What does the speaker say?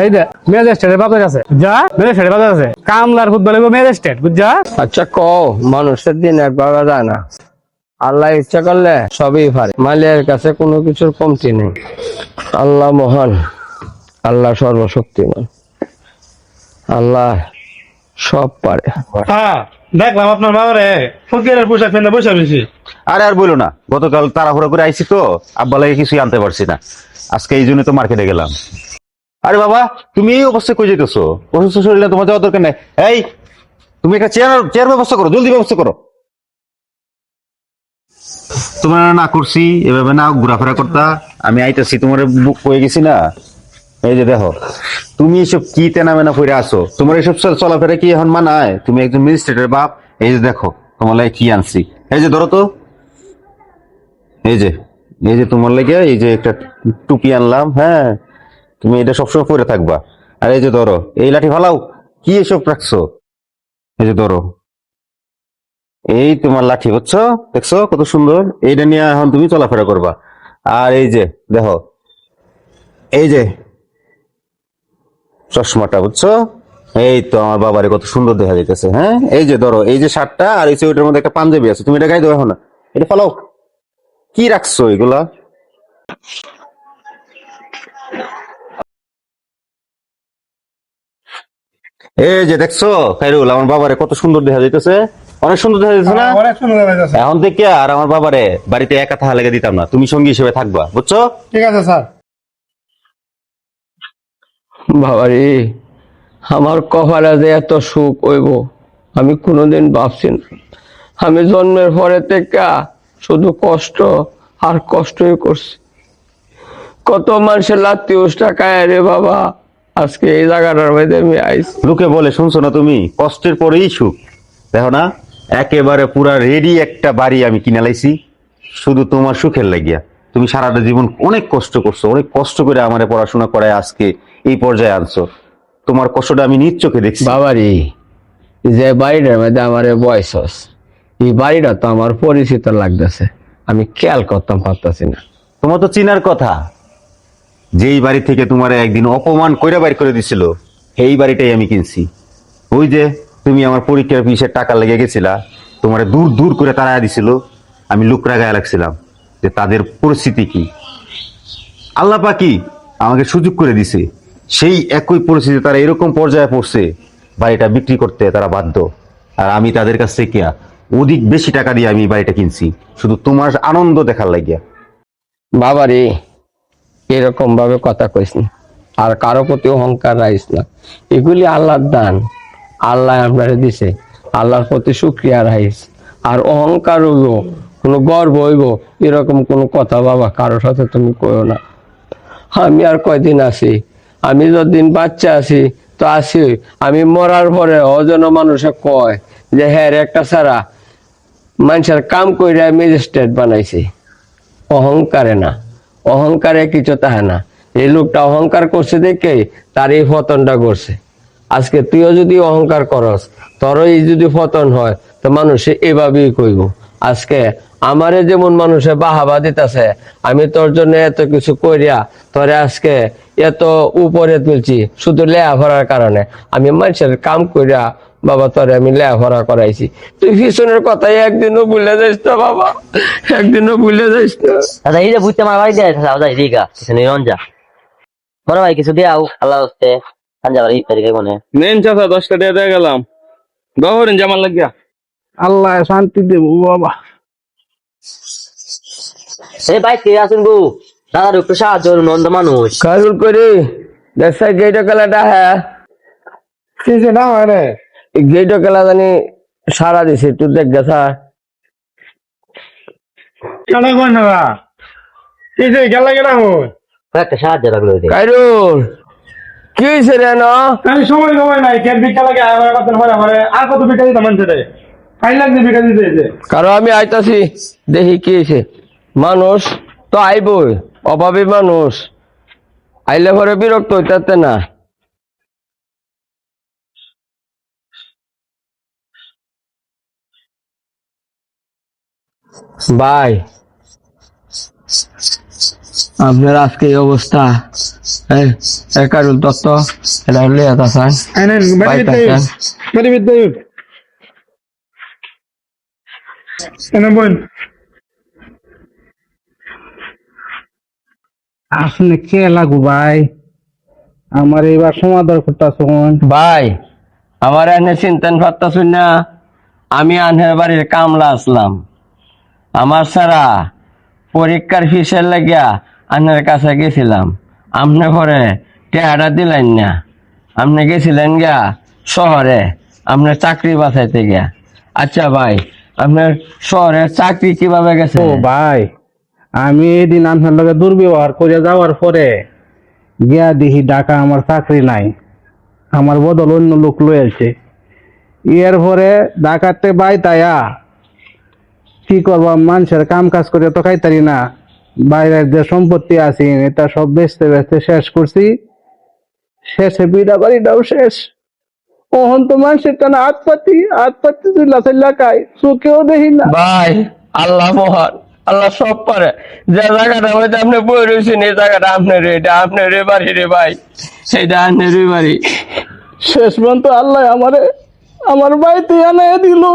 এই দে ম্যাজিস্ট্রেটের বাজার আছে যা ম্যাজিস্ট্রেটের বাজার আছে কামলার ফুটবল ম্যাজিস্ট্রেট বুঝছা। আচ্ছা মানুষের দিন একবার যায় না, আল্লাহ ইচ্ছা করলে সবই পারে, মালিকের কাছে কোনো কিছুর কমতি নেই। আল্লাহ মহান, আল্লাহ সর্বশক্তিমান, আল্লাহ সব পারে। হ্যাঁ দেখলাম আপনার বাবারে ফকিরের পোশাক পেন্দে বসে বেশি। আরে আর বলো না, গতকাল তাড়াহুড়ো করে আইছি তো, আব্বা লাগে কিছুই আনতে পারছি না। আজকে এই জন্য তো মার্কেটে গেলাম। আরে বাবা, তুমি এই অবস্থায় কই যেতেছো? অসুস্থ শরীরে তোমার যাওয়ার দরকার নাই। এই, তুমি একটা চেয়ার চেয়ার ব্যবস্থা করো, জলদি ব্যবস্থা করো। তোমার না করছি এভাবে না ঘোরাফেরা করতা। আমি আইতেছি, তোমার বুক হয়ে গেছি না। এই যে দেখো, তুমি এসব কি তেনা মেনা করে আসো? তোমার এসব চলাফেরা কি এখন মানায়? তুমি একজন ম্যাজিস্ট্রেটের বাপ। এই যে দেখো, তোমার লাগে কি আনছি। এই যে ধরো তো, এই যে এই যে তোমার লাগে এই যে একটা টুপি আনলাম। হ্যাঁ, তুমি এটা সবসময় পরে থাকবা। আর এই যে ধরো, এই লাঠি ফালাও। কি এসব রাখছো? এই যে ধরো, এই তোমার লাঠি, বুঝছো? দেখছো কত সুন্দর? এইটা নিয়ে এখন তুমি চলাফেরা করবা। আর এই যে দেখো, এই যে চশমাটা, বুঝছো? এই তো আমার বাবারে কত সুন্দর দেখা যাইতেছে। হ্যাঁ, এই যে ধরো, এই যে শার্টটা, আর এই যে ওইটার মধ্যে একটা পাঞ্জাবি আছে, তুমি এটা গায়ে দেবো এখন না। এটা ফালাও। কি রাখছো এগুলা? এই যে দেখছো খাইরুল, আমার বাবারে কত সুন্দর দেখা যাইতেছে। অনেক সুন্দর দেখা যাচ্ছে না? অনেক সুন্দর লাগছে। এখন থেকে আর আমার বাবারে বাড়িতে একা থাকা লেগে দিতাম না, তুমি সঙ্গী হিসেবে থাকবা, বুঝছো? ঠিক আছে স্যার। বাবারে, আমার কপালে যে এত সুখ হইব আমি কোনোদিন ভাবছি না। আমি জন্মের পরে থেকে শুধু কষ্ট আর কষ্টই করছি। কত মানুষের লাত্তি উষ্টা খায় রে বাবা, আজকে এই জায়গাটার মধ্যে আমি আইছি। লোকে বলে শুনছো না তুমি, কষ্টের পরেই সুখ। দেখো না, একেবারে পুরা রেডি একটা বাড়ি আমি কিনে লাইছি শুধু তোমার সুখের লাগিয়া। তুমি সারাটা জীবন অনেক কষ্ট করছো, অনেক কষ্ট করে আমারে পড়াশোনা করায় আজকে এই পর্যায়ে আনছো। তোমার কষ্টটা আমি নিজ চোখে দেখছি। বাবারে, যে বাড়িটার মধ্যে আমার বয়স হস, এই বাড়িটা তো আমার পরিচিত লাগতেছে, আমি খেয়াল করতাম পারতাছি না। তোমার তো চিনার কথা, যেই বাড়ি থেকে তোমার একদিন অপমান কইরা বাইর করে দিছিল, এই বাড়িটাই আমি কিনছি। ওই যে তুমি আমার পরীক্ষার ফিসের টাকা লেগে গেছিলা, তোমার দূর দূর করে তাড়ায় দিছিল। আমি লুকরা গায়ে লাগছিলাম যে তাদের পরিস্থিতি কি। আল্লাহ পাকি আমাকে সুযোগ করে দিছে, সেই একই পরিস্থিতি তারা এরকম পর্যায়ে পড়ছে, বাড়িটা বিক্রি করতে তারা বাধ্য। আর আমি তাদের কাছ থেকে অধিক বেশি টাকা দিয়ে আমি বাড়িটা কিনছি শুধু তোমার আনন্দ দেখার লাগিয়া। বাবারে, এরকম ভাবে কথা কইস না, আর কারো প্রতি অহংকার রাইস না। এগুলি আল্লাহর দান, আল্লাহ আপনারে দিছে, আল্লাহর প্রতি শুক্রিয়া রাইস। আর অহংকার হইব, কোনো গর্ব হইব, এরকম কোনো কথা বাবা কারোর সাথে তুমি কইও না। আমি আর কয়দিন আছি? আমি যতদিন বাচ্চা আছি তো আছি। আমি মরার পরে অজন মানুষে কয় যে হ্যাঁ একটা ছাড়া মানুষের কাম কইরা ম্যাজিস্ট্রেট বানাইছে। অহংকারে না, অহংকারে কিছু তাহে না। এই লোকটা অহংকার করছে দেখে তার এই পতনটা করছে। আজকে তুইও যদি অহংকার করস, তোর এই যদি পতন হয়, তো মানুষে এভাবেই কইব। আজকে আমারে যেমন মানুষে বাহাবা দিতেছে, আমি তোর জন্য এত কিছু করিয়া তোরে আজকে এত উপরে তুলছি শুধু লেখাপড়ার কারণে। আমি মানুষের কাম করিয়া বাবা তোরে আমি লেখাপড়া করাইছি। তুই পিছনের কথাই একদিনও ভুলে যাইস না বাবা, একদিনও ভুলে যাইস না। দাদা এই যে বুঝতে আমার বাড়ি দিয়ে দাদা এদিকে কিছু নেই রঞ্জা বড় ভাই কিছু দিয়ে আল্লাহ হচ্ছে সঞ্জা বাড়ি তারিখে কোনে নেন চাচা 10টা টাকা দিয়ে গেলাম, দহরেন জামাল লাগিয়া। আল্লাহ শান্তি দেবো বাবা। এই ভাই কে আছেন বউ দাদার একটু সাহায্য করুন, অন্ধ মানুষ। কাজল করি দেখছাই গেইটো খেলাটা, হ্যাঁ কিছু না হয় রে। এই গেইটো খেলা জানি সারা দিছে, তুই দেখ গেছা। কেন কই না কিছু গেলা গেলা হয়। একটা সাহায্য লাগলো কাইরুল, কি হয়েছে রে না? আমি সময় সময় নাই কেন বিকা লাগে আমার কথা হয় আমারে আর কত বিকা দিতে মানছে রে। ফাইন লাগছে বিকা দিতে যে কারো আমি আইতাছি, দেখি কি হয়েছে। মানুষ তো আইবই, অভাবী মানুষ আইলে পরে বিরক্ত হইতে না। ভাই, আপনার আজকে এই অবস্থা, কারুল তত্ত্ব এটা হলে আছেন আইনেন বাড়ি বিদ্যুৎ এনে বোন আসলে কে লাগু ভাই, আমার এবার সমাধান করতেছুন। ভাই আমার এনে চিন্তান পারতাছুন না, আমি আনহের বাড়ির কামলা আসলাম। আমার সারা পরীক্ষার ফিসের লাগিয়া আনহের কাছে গেছিলাম, আপনি পরে টেহাটা দিলেন না। আপনি গেছিলেন গিয়া শহরে আপনার চাকরি বাঁচাইতে গিয়া। আচ্ছা ভাই, আপনার শহরের চাকরি কিভাবে গেছে? ও ভাই, আমি এদিন আপনার লগে দুর্ব্যবহার করে যাওয়ার পরে গিয়া দেখি ঢাকা আমার চাকরি নাই, আমার বদল অন্য লোক লয়েছে। এর পরে ঢাকাতে বাই তাইয়া কি করবো, মানুষের কাম কাজ করে তো খাইতারি না, বাইরের যে সম্পত্তি আছে এটা সব বেচতে বেচতে শেষ করছি। শেষে বিড়া বাড়িটাও শেষ। ওহন তো মানুষের টানা হাত পাতি চিল্লা চিল্লা খাই, চোখেও দেখি না। ভাই আল্লাহ মহান, আল্লাহ সব পারে। যে জায়গাটা হয়তো আপনি বই রয়েছেন এই জায়গাটা আপনার, এটা আপনার বাড়ি রে ভাই, সেইটা আপনার বাড়ি। শেষ পর্যন্ত আল্লাহ আমার বাড়িতে এনে দিল।